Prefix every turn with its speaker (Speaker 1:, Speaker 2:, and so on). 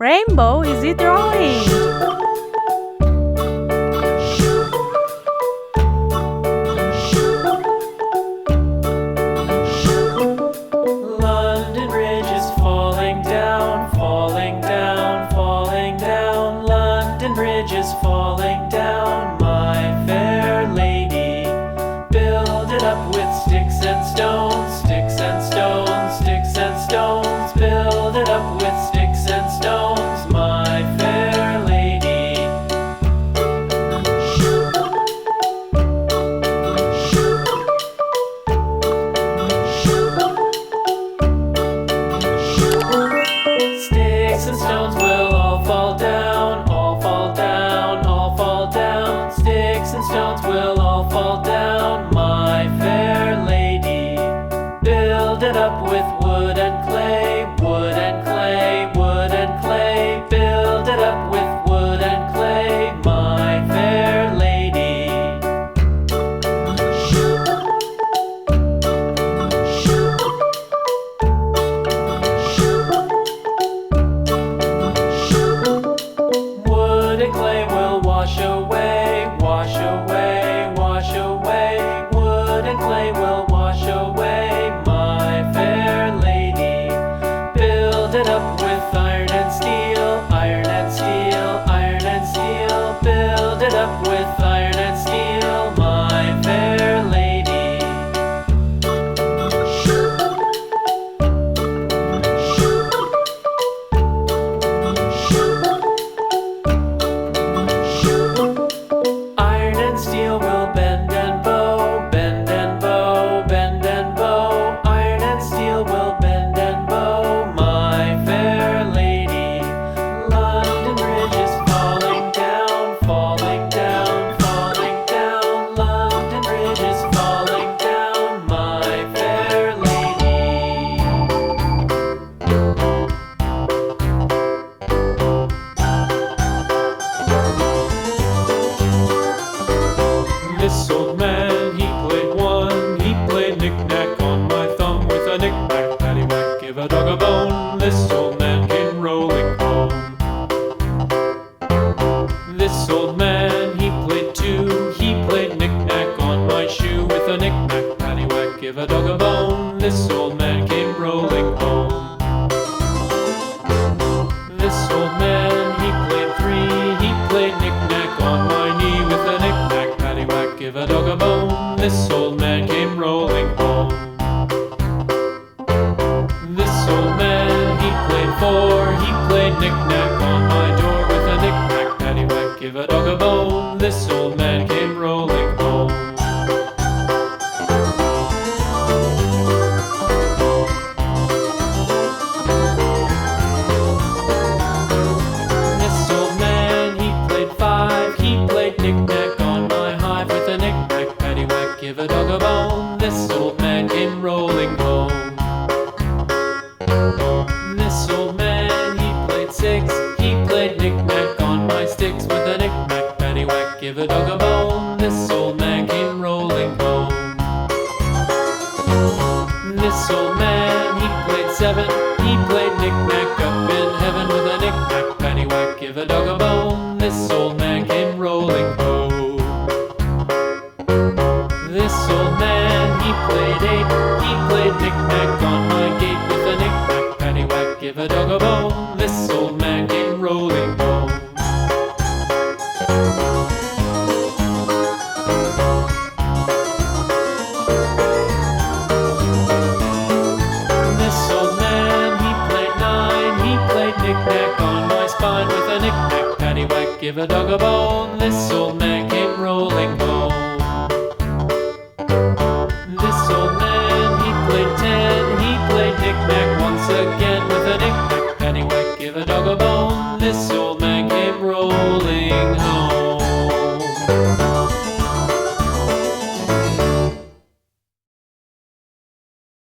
Speaker 1: rainbow is he drawing?
Speaker 2: London Bridge is falling down, falling down, falling down. London Bridge is falling down, my fair lady. Build it up with sticks and stones, sticks and stones, sticks and stones. Build it up with sticks and stones, my fair lady. Sticks and stones will all fall down, all fall down, all fall down. Sticks and stones will all fall down, my fair lady. Build it up with wood and clay, wood and clay, wood and clay. Build it up with wood and clay, my fair lady. Wood and clay will wash away, wash away, wash away. Wood and clay will wash away, my fair lady. Build it up with iron and steel, iron and steel, iron and steel. Build it up with iron and steel, my fair lady. Iron and steel will bend and bow, bend and bow, bend and bow. Iron and steel will bend and bow, my fair lady. London Bridge is falling down, falling down, falling down. London Bridge is falling down, my fair lady. This old man, he played one. He played knick-knack on my thumb with a knick-knack, paddywhack, give a dog a bone. This old man came rolling home. This old man, he played two. He played knick-knack on my shoe with a knick-knack, paddywhack, give a dog a bone. This old man came rolling home. This old man, he played three. He played knick-knack on my knee with a knick-knack, paddywhack, give a dog a bone. This old man came rolling home. This old man, he played four. He played knick-knack on my door with a knick-knack, paddywhack, give a dog a bone. This old man came rolling home. This old man, he played five. He played knick-knack on my hive with a knick-knack, paddywhack, give a dog a bone. This old man came rolling home. This old man, he played six. He played knick-knack on my sticks with a knick-knack, paddywhack, give a dog a bone. This old man came rolling home. This old man, he played seven. He played knick-knack up in heaven with a knick-knack, paddywhack, give a dog a bone. This old man came rolling home. This old man, he played eight. He played knick-knack on my gate with a knick-knack, paddywhack, give a dog a bone. This old man came rolling home. This old man, he played nine. He played knick-knack on my spine with a knick-knack, paddywhack, give a dog a bone. This old man came rolling home. This old man, he played ten. He played knick-knack once again with a knick-knack, paddywhack, give a dog a bone. This old